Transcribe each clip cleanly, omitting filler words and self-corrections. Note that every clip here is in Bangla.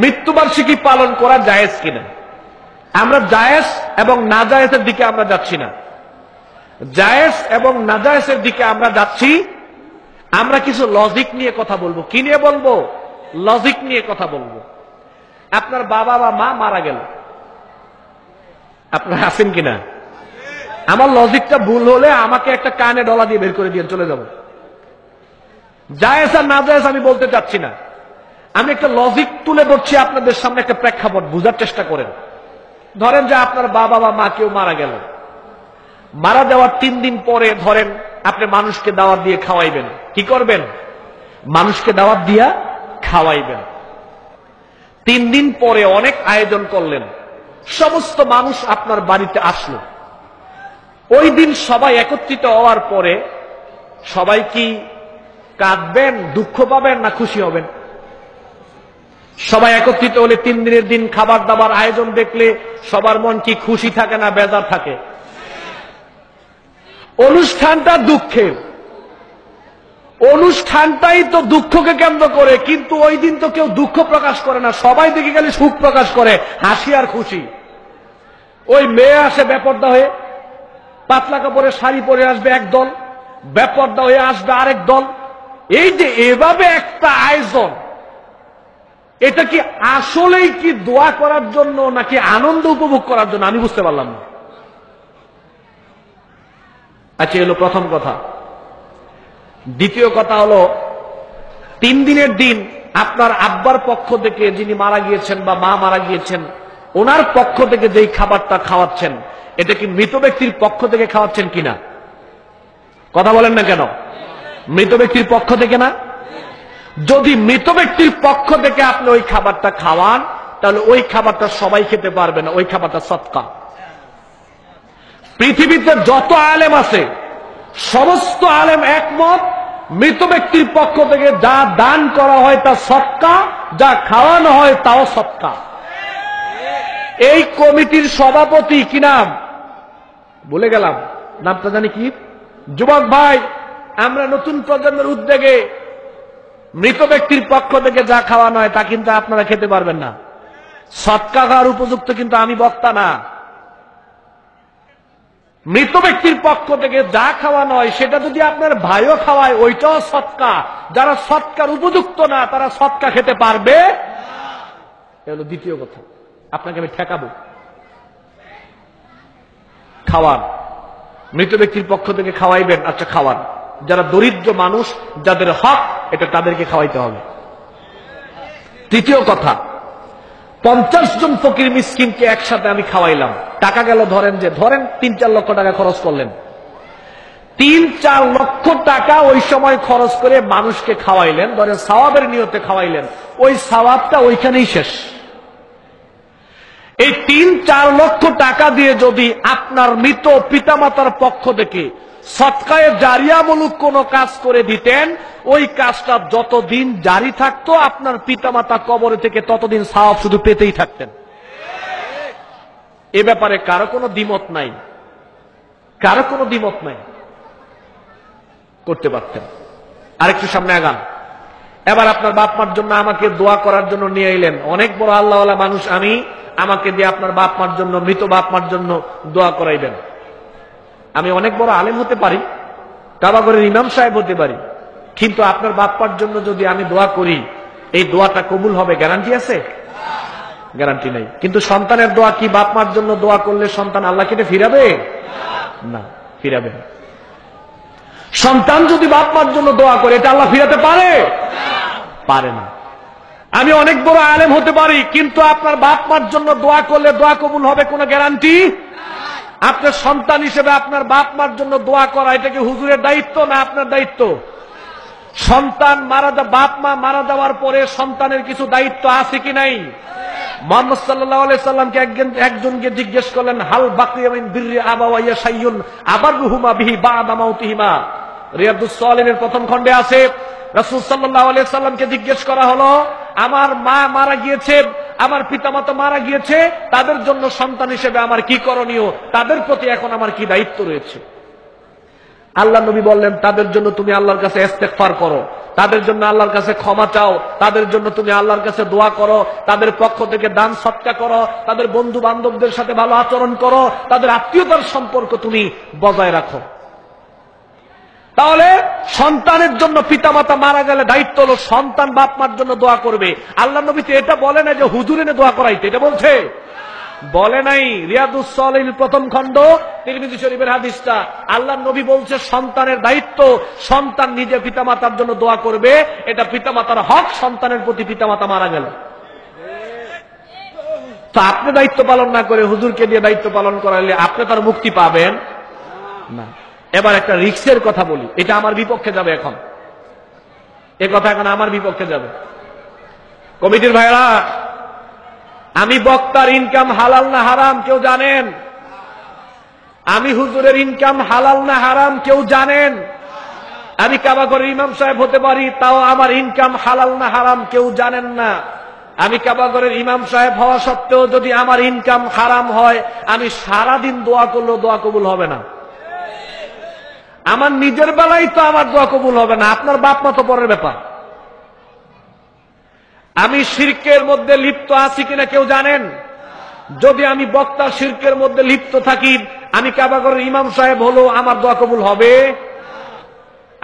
মৃত্যুবার্ষিকী পালন করা জায়েজ কিনা? আমরা জায়েজ এবং নাজায়েজের দিকে আমরা যাচ্ছি না, জায়েজ এবং নাজায়েজের দিকে আমরা যাচ্ছি। আমরা কিছু লজিক নিয়ে কথা বলবো। কি নিয়ে বলবো? লজিক নিয়ে কথা বলবো। আপনার বাবা বা মা মারা গেল, আপনারা আছেন কিনা? আমার লজিকটা ভুল হলে আমাকে একটা কানে ডলা দিয়ে বের করে দিয়ে চলে যাব। জায়েজ আর নাজায়েজ আমি বলতে চাচ্ছি না, আমি একটা লজিক তুলে ধরছি আপনাদের সামনে, একটা প্রেক্ষাপট বুঝার চেষ্টা করেন। ধরেন যে আপনার বাবা বা মা কেউ মারা গেল, মারা যাওয়ার 3 দিন পরে ধরেন আপনি মানুষকে দাওয়াত দিয়ে খাওয়াইবেন। কি করবেন? মানুষকে দাওয়াত দিয়া খাওয়াইবেন। 3 দিন পরে অনেক আয়োজন করলেন, সমস্ত মানুষ আপনার বাড়িতে আসলো। ওই দিন সবাই একত্রিত হওয়ার পরে সবাই কি কাঁদবেন, দুঃখ পাবেন, না খুশি হবেন? সবাই একত্রিত হলে 3 দিনের দিন খাবার দাবার আয়োজন দেখলে সবার মন কি খুশি থাকে না বেজার থাকে? অনুষ্ঠানটা দুঃখের, অনুষ্ঠানটাই তো দুঃখকে কেন্দ্র করে, কিন্তু ওই দিন তো কেউ দুঃখ প্রকাশ করে না, সবাই দেখে গেলে সুখ প্রকাশ করে, হাসি আর খুশি। ওই মেয়ে আসে বেপর্দা হয়ে, পাতলা কাপড়ের শাড়ি পরে আসবে একদল, বেপর্দা হয়ে আসবে আরেক দল। এই যে এভাবে একটা আয়োজন, এটা কি আসলেই কি দোয়া করার জন্য নাকি আনন্দ উপভোগ করার জন্য? আমি বুঝতে পারলাম না। আচ্ছা, এলো প্রথম কথা। দ্বিতীয় কথা হলো, 3 দিনের দিন আপনার আব্বার পক্ষ থেকে যিনি মারা গিয়েছেন বা মা মারা গিয়েছেন, ওনার পক্ষ থেকে যেই খাবারটা খাওয়াচ্ছেন, এটা কি মৃত ব্যক্তির পক্ষ থেকে খাওয়াচ্ছেন কিনা? কথা বলেন না কেন? মৃত ব্যক্তির পক্ষ থেকে না? যদি মৃত ব্যক্তির পক্ষ থেকে আপনি ওই খাবারটা খাওয়ান, তাহলে ওই খাবারটা সবাই খেতে পারবে না, ওই খাবারটা সদকা। পৃথিবীতে যত আলেম আছে সমস্ত আলেম একমত, মৃত ব্যক্তির পক্ষ থেকে যা দান করা হয় তা সদকা, যা খাওয়ানো হয় তাও সদকা। এই কমিটির সভাপতি কি নাম ভুলে গেলাম, নামটা জানি কি? যুবক ভাই, আমরা নতুন প্রজন্মের উদ্যোগে মৃত ব্যক্তির পক্ষ থেকে যা খাওয়ানো হয় তা কিন্তু আপনারা খেতে পারবেন না। সদকা খাওয়ার উপযুক্ত কিন্তু আমি বক্তা না। মৃত ব্যক্তির পক্ষ থেকে যা খাওয়ানো হয় সেটা যদি আপনার ভাইও খাওয়ায়, ওইটাও সদকা। যারা সদকার উপযুক্ত না তারা সদকা খেতে পারবে। এ হলো দ্বিতীয় কথা। আপনাকে আমি ঠেকাবো। খাওয়ান, মৃত ব্যক্তির পক্ষ থেকে খাওয়াইবেন, আচ্ছা খাওয়ান। যারা দরিদ্র মানুষ, যাদের হক, এটা তাদেরকে খাওয়াইতে হবে। তৃতীয় কথা, 50 জন ফকির মিসকিনকে একসাথে আমি খাওয়াইলাম, টাকা গেল ধরেন 3-4 লক্ষ টাকা খরচ করলেন। 3-4 লক্ষ টাকা ওই সময় খরচ করে মানুষকে খাওয়াইলেন, ধরেন সওয়াবের নিয়তে খাওয়াইলেন, ওই সওয়াবটা ওইখানেই শেষ। এই 3-4 লক্ষ টাকা দিয়ে যদি আপনার মৃত পিতামাতার পক্ষ থেকে সদকায়ে জারিয়ামূলক কোন কাজ করে দিতেন, ওই কাজটা যতদিন জারি থাকতো আপনার পিতামাতা কবরে থেকে ততদিন সওয়াব শুধু পেতেই থাকতেন। এ ব্যাপারে কারো কোনো দ্বিমত নাই, কারো কোনো দ্বিমত নাই, করতে পারতেন। আরেকটু সামনে আগান। এবার আপনার বাপ মার জন্য আমাকে দোয়া করার জন্য নিয়ে এলেন, অনেক বড় আল্লাহওয়ালা মানুষ আমি, আমাকে দিয়ে আপনার বাপ মার জন্য, মৃত বাপ মার জন্য দোয়া করাইবেন। আমি অনেক বড় আলেম হতে পারি, কাবাগরের ইমাম সাহেব হতে পারি, কিন্তু আপনার বাপ মার জন্য যদি আমি দোয়া করি, এই দোয়াটা কবুল হবে গ্যারান্টি আছে? গ্যারান্টি নাই। কিন্তু সন্তানের দোয়া কি বাপ মার জন্য দোয়া করলে সন্তান আল্লাহকে এটা ফিরাবে? না, ফিরাবে না। সন্তান যদি বাপ মার জন্য দোয়া করে, এটা আল্লাহ ফিরাতে পারে? পারে না। আমি অনেক বড় আলেম হতে পারি, কিন্তু আপনার বাপ মার জন্য দোয়া করলে দোয়া কবুল হবে কোনো গ্যারান্টি? আপনার সন্তান হিসেবে আপনার বাপ মার জন্য দোয়া করা, এটা কি হুজুরের দায়িত্ব না আপনার দায়িত্ব? সন্তান বাপ মা মারা যাওয়ার পরে সন্তানের কিছু দায়িত্ব আছে কি নাই? মুহাম্মদ সাল্লাল্লাহু আলাইহি সাল্লামকে একজনকে জিজ্ঞেস করলেন, হাল বাকিয়া মিন বিররি আবাওয়াইয়া শাইউন আবারুহুমা বিহি বা'দা মাউতিহিমা। রিয়াদুস সালিহিনের প্রথম খণ্ডে আছে, রাসূল সাল্লাল্লাহু আলাইহি সাল্লামকে জিজ্ঞেস করা হলো, আমার মা মারা গিয়েছে, আমার পিতামাতা মারা গিয়েছে, তাদের জন্য সন্তান হিসেবে আমার কি করণীয়, তাদের প্রতি এখন আমার কি দায়িত্ব রয়েছে? আল্লাহ নবী বললেন, তাদের জন্য তুমি আল্লাহর কাছে ইস্তেগফার করো, তাদের জন্য আল্লাহর কাছে ক্ষমা চাও, তাদের জন্য তুমি আল্লাহর কাছে দোয়া করো, তাদের পক্ষ থেকে দান সৎকা করো, তাদের বন্ধু বান্ধবদের সাথে ভালো আচরণ করো, তাদের আত্মীয়তার সম্পর্ক তুমি বজায় রাখো। তাহলে সন্তানের জন্য পিতামাতা মারা গেলে দায়িত্ব হলো সন্তান বাপ মার জন্য দোয়া করবে। আল্লাহ নবী তো এটা বলে না যে হুজুর এনে দোয়া করাইতে, এটা বলছে বলে নাই। রিয়াদুস সালিহিন প্রথম খণ্ড তিরমিজি শরীফের হাদিসটা, আল্লাহ নবী বলছে সন্তানের দায়িত্ব, সন্তান নিজে পিতামাতার জন্য দোয়া করবে, এটা পিতামাতার হক সন্তানের প্রতি পিতামাতা মারা গেল। তো আপনি দায়িত্ব পালন না করে হুজুরকে দিয়ে দায়িত্ব পালন করালে আপনি তার মুক্তি পাবেন না। এবার একটা রিস্কের কথা বলি, এটা আমার বিপক্ষে যাবে এখন, এ কথা এখন আমার বিপক্ষে যাবে। কমিটির ভাইরা, আমি বক্তার ইনকাম হালাল না হারাম কেউ জানেন? আমি হুজুরের ইনকাম হালাল না হারাম কেউ জানেন? আমি কাবাগরের ইমাম সাহেব হতে পারি, তাও আমার ইনকাম হালাল না হারাম কেউ জানেন না। আমি কাবাগরের ইমাম সাহেব হওয়া সত্ত্বেও যদি আমার ইনকাম হারাম হয়, আমি সারাদিন দোয়া করলেও দোয়া কবুল হবে না। আমার নিজের বেলায় তো আমার দোয়া কবুল হবে না, আপনার বাপ মা তো পরের ব্যাপার। আমি শিরকের মধ্যে লিপ্ত আছি কিনা কেউ জানেন? যদি আমি বক্তা শিরকের মধ্যে লিপ্ত থাকি, আমি কাবাগরের ইমাম সাহেব হলো আমার দোয়া কবুল হবে?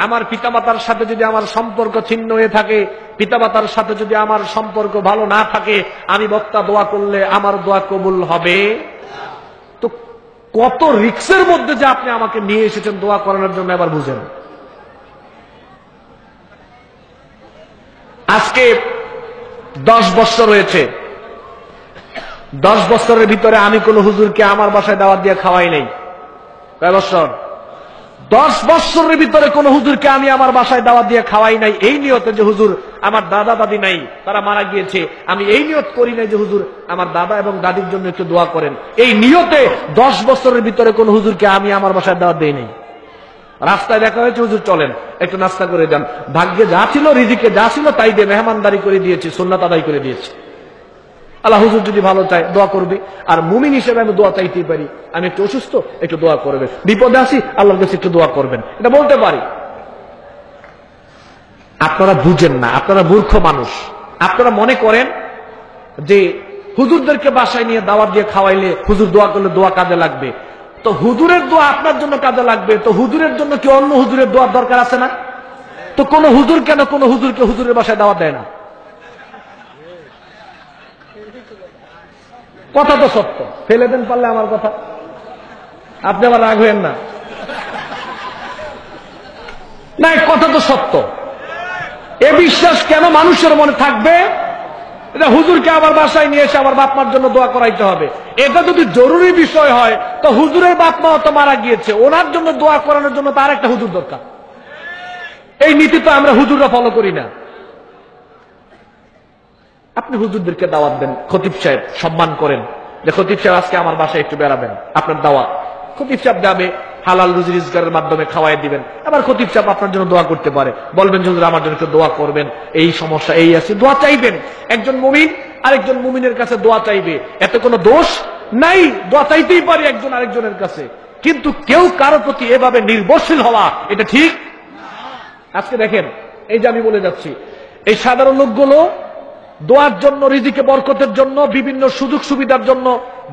আমার পিতামাতার সাথে যদি আমার সম্পর্ক ছিন্ন হয়ে থাকে, পিতামাতার সাথে যদি আমার সম্পর্ক ভালো না থাকে, আমি বক্তা দোয়া করলে আমার দোয়া কবুল হবে? তো কত রিস্কের মধ্যে যে আপনি আমাকে নিয়ে এসেছেন দোয়া করানোর জন্য, এবার বুঝেন। আজকে 10 বছর হয়েছে, 10 বছরের ভিতরে আমি কোন হুজুরকে আমার বাসায় দাওয়াত দিয়ে খাওয়াই নাই। কয় বছর? 10 বছরের ভিতরে কোন হুজুরকে আমি আমার বাসায় দাওয়াত দিয়ে খাওয়াই নাই। এই নিয়তে যে হুজুর আমার দাদা দাদি নাই, তারা মারা গিয়েছে, আমি এই নিয়ত করি নাই যে হুজুর আমার দাদা এবং দাদির জন্য একটু দোয়া করেন। এই নিয়তে 10 বছরের ভিতরে কোন হুজুরকে আমি আমার বাসায় দাওয়াত দেই নাই। রাস্তায় দেখা হয়েছে, হুজুর চলেন একটু নাস্তা করে যান, ভাগ্যে যা ছিল রিজিকে যা ছিল তাই দিয়ে মেহমানদারি করে দিয়েছি, সুন্নাত আদায় করে দিয়েছি। আল্লাহ হুজুর যদি ভালো চায় দোয়া করবে, আর মুমিন হিসেবে আমি দোয়া চাইতেই পারি, আমি একটু অসুস্থ একটু দোয়া করবেন, বিপদে আসি আল্লাহর কাছে একটু দোয়া করবেন, এটা বলতে পারি। আপনারা বুঝেন না, আপনারা মূর্খ মানুষ। আপনারা মনে করেন যে হুজুরদেরকে বাসায় নিয়ে দাওয়াত দিয়ে খাওয়াইলে হুজুর দোয়া করলে দোয়া কাজে লাগবে। তো হুজুরের দোয়া আপনার জন্য কাজে লাগবে, তো হুজুরের জন্য কি অন্য হুজুরের দোয়ার দরকার আছে না? তো কোন হুজুর কেন কোন হুজুরকে হুজুরের বাসায় দাওয়াত দেয় না? কথা তো সত্য, ফেলে দেন পারলে আমার কথা, আপনি আবার রাগ হইেন না। না, কথা তো সত্য। এ বিশ্বাস কেন মানুষের মনে থাকবে এটা হুজুরকে আবার বাসায় নিয়ে এসে আমার বাপ মার জন্য দোয়া করাইতে হবে? এটা যদি জরুরি বিষয় হয় তো হুজুরের বাপ মাও তো মারা গিয়েছে, ওনার জন্য দোয়া করানোর জন্য তার একটা হুজুর দরকার। এই নীতি তো আমরা হুজুররা ফলো করি না। আপনি হুজুরদেরকে দাওয়াত দেন, খতিব সাহেব সম্মান করেন যে খতিব সাহেব আজকে আমার বাসায় একটু বেড়াবেন, আপনার দাওয়াত। খতিব সাহেব যাবে, হালাল রুজি রোজগারের মাধ্যমে খাওয়াই দিবেন। আবার খতিব সাহেব আপনার জন্য দোয়া করতে পারে, বলবেন হুজুর আমার জন্য একটু দোয়া করবেন, এই সমস্যা এই আছে, দোয়া চাইবেন। একজন মুমিন আরেকজন মুমিনের কাছে দোয়া চাইবে, এতে কোনো দোষ নাই, দোয়া চাইতেই পারি একজন আরেকজনের কাছে। কিন্তু কেউ কারো প্রতি এভাবে নির্ভরশীল হওয়া এটা ঠিক। আজকে দেখেন, এই যে আমি বলে যাচ্ছি, এই সাধারণ লোকগুলো দোয়ার জন্য, রিজিকে বরকতের জন্য, বিভিন্ন সুযোগ সুবিধার জন্য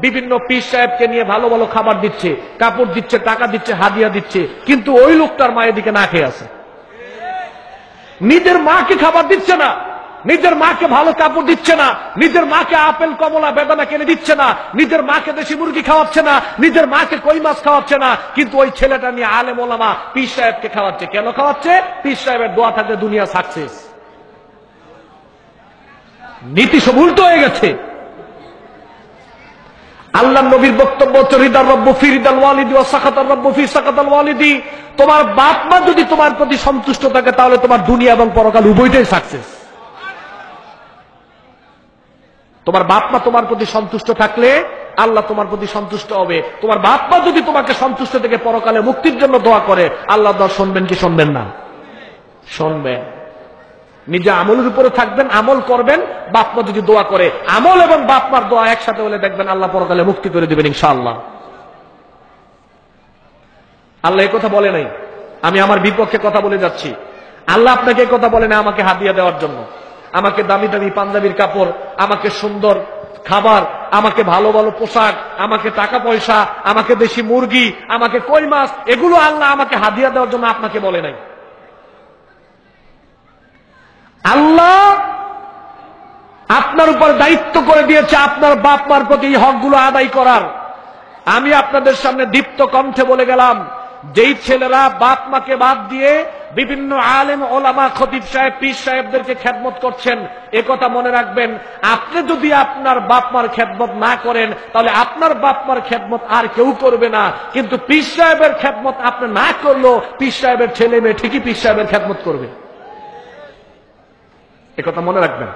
বিভিন্ন পীর সাহেবকে নিয়ে ভালো ভালো খাবার দিচ্ছে, কাপড় দিচ্ছে, টাকা দিচ্ছে, হাদিয়া দিচ্ছে, কিন্তু ওই লোকটার মায়ের দিকে না খেয়ে আছে। নিজের মাকে খাবার দিচ্ছে না, নিজের মাকে ভালো কাপড় দিচ্ছে না, নিজের মাকে আপেল কমলা বেদানা কিনে দিচ্ছে না, নিজের মাকে দেশি মুরগি খাওয়াচ্ছে না, নিজের মাকে কই মাছ খাওয়াচ্ছে না, কিন্তু ওই ছেলেটা নিয়ে আলেম ওলামা পীর সাহেবকে খাওয়াচ্ছে। কেন খাওয়াচ্ছে? পীর সাহেবের দোয়া থাকলে দুনিয়া সাকসেস। নীতি সব উল্টো হয়ে গেছে। আল্লাহ নবীর বক্তব্য হচ্ছে রিদার রব্বু ফি রিদাল ওয়ালিদি ওয়া সাখাতার রব্বু ফি সাখাতাল ওয়ালিদি। তোমার বাপ মা যদি তোমার প্রতি সন্তুষ্ট থাকে তাহলে তোমার দুনিয়া এবং পরকাল উভয়টাই সাকসেস। তোমার বাপ মা তোমার প্রতি সন্তুষ্ট থাকলে আল্লাহ তোমার প্রতি সন্তুষ্ট হবে। তোমার বাপ মা যদি তোমাকে সন্তুষ্ট থেকে পরকালে মুক্তির জন্য দোয়া করে, আল্লাহ দোয়া শুনবেন কি শুনবেন না? শুনবেন। নিজে আমলের উপরে থাকবেন, আমল করবেন। বাপ মা যদি দোয়া করে, আমল এবং বাপ মার দোয়া একসাথে হলে দেখবেন আল্লাহ পরকালে মুক্তি করে দিবেন ইনশাআল্লাহ। আল্লাহ এই কথা বলে নাই, আমি আমার বিপক্ষে কথা বলে যাচ্ছি। আল্লাহ আপনাকে এই কথা বলে না আমাকে হাদিয়া দেওয়ার জন্য, আমাকে দামি দামি পাঞ্জাবির কাপড়, আমাকে সুন্দর খাবার, আমাকে ভালো ভালো পোশাক, আমাকে টাকা পয়সা, আমাকে দেশি মুরগি, আমাকে কই মাছ, এগুলো আল্লাহ আমাকে হাদিয়া দেওয়ার জন্য আপনাকে বলে নাই। আল্লাহ আপনার উপর দায়িত্ব করে দিয়েছে আপনার বাপ মার প্রতি এই হকগুলো আদায় করার। আমি আপনাদের সামনে দীপ্ত কণ্ঠে বলে গেলাম, যেই ছেলেরা বাপ মাকে বাদ দিয়ে বিভিন্ন আলেম ওলামা খতিব সাহেব পীর সাহেবদেরকে খেদমত করছেন, এ কথা মনে রাখবেন, আপনি যদি আপনার বাপ মার খেদমত না করেন তাহলে আপনার বাপ মার খেদমত আর কেউ করবে না। কিন্তু পীর সাহেবের খেদমত আপনি না করলেও পীর সাহেবের ছেলে মেয়ে ঠিকই পীর সাহেবের খেদমত করবে। এ কথা মনে রাখবেন।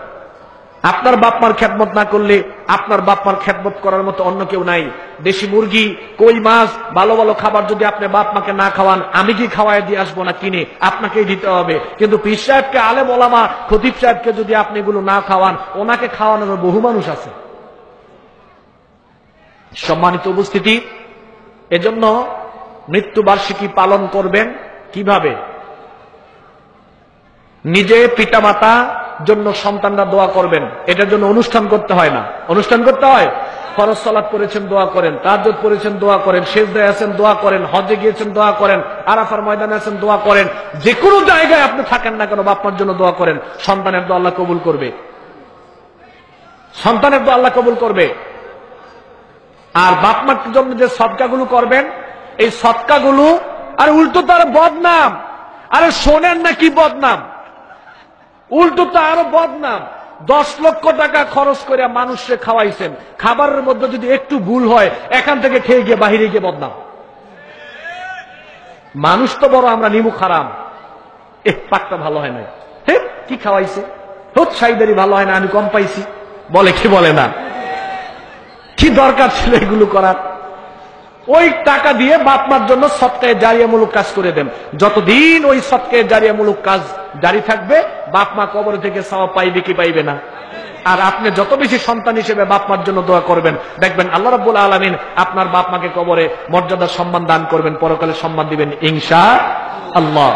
আপনার বাপমার খেদমত না করলে আপনার বাপমার খেদমত করার মতো অন্য কেউ নাই। দেশি মুরগি, কই মাছ, ভালো ভালো খাবার যদি আপনি বাপ মাকে না খাওয়ান, আমি কি খাওয়াই দিয়ে আসবো না কিনে? আপনাকেই দিতে হবে। কিন্তু পীর সাহেবকে, আলেম ওলামা খতিব সাহেবকে যদি আপনি এগুলো না খাওয়ান, ওনাকে খাওয়ানোর বহু মানুষ আছে। সম্মানিত উপস্থিতি, এজন্য মৃত্যুবার্ষিকী পালন করবেন কিভাবে? নিজে পিতামাতা জন্য সন্তানরা দোয়া করবেন। এটার জন্য অনুষ্ঠান করতে হয় না। অনুষ্ঠান করতে হয়? ফরজ সালাত করেছেন দোয়া করেন, তাহাজ্জুদ পড়েছেন দোয়া করেন, সিজদায় আছেন দোয়া করেন, হজে গিয়েছেন দোয়া করেন, আরাফার ময়দানে আছেন দোয়া করেন। যে কোনো জায়গায় আপনি থাকেন না কেন বাপমার জন্য দোয়া করেন। সন্তানের দোয়া আল্লাহ কবুল করবে। সন্তানের দোয়া আল্লাহ কবুল করবে। আর বাপমার জন্য যে সদকাগুলো করবেন, এই সদকাগুলো আর উল্টো তার বদনাম। আরে শোনেন না কি বদনাম, উল্টো তো আরো বদনাম। 10 লক্ষ টাকা খরচ করে মানুষকে খাওয়াইছেন, খাবারের মধ্যে যদি একটু ভুল হয় এখান থেকে খেয়ে গিয়ে বাহিরে গিয়ে বদনাম। মানুষ তো বড়, আমরা নিমু খারাম, পাকটা ভালো হয় না, হে কি খাওয়াইছে, হোক সাইদারি ভালো হয় না, আমি কম পাইছি, বলে কি বলে না? কি দরকার ছিল এগুলো করার? ওই টাকা দিয়ে বাপমার জন্য সদকায়ে জারিয়ামূলক কাজ করে দেন। যতদিন ওই সদকায়ে জারিয়ামূলক কাজ জারি থাকবে, বাপমা কবর থেকে সওয়াব পাইবে কি পাইবে না? আর আপনি যত বেশি সন্তান হিসেবে বাপমার জন্য দোয়া করবেন, দেখবেন আল্লাহ রাব্বুল আলামিন আপনার বাপমাকে কবরে মর্যাদা সম্মান দান করবেন, পরকালে সম্মান দিবেন ইনশাআল্লাহ।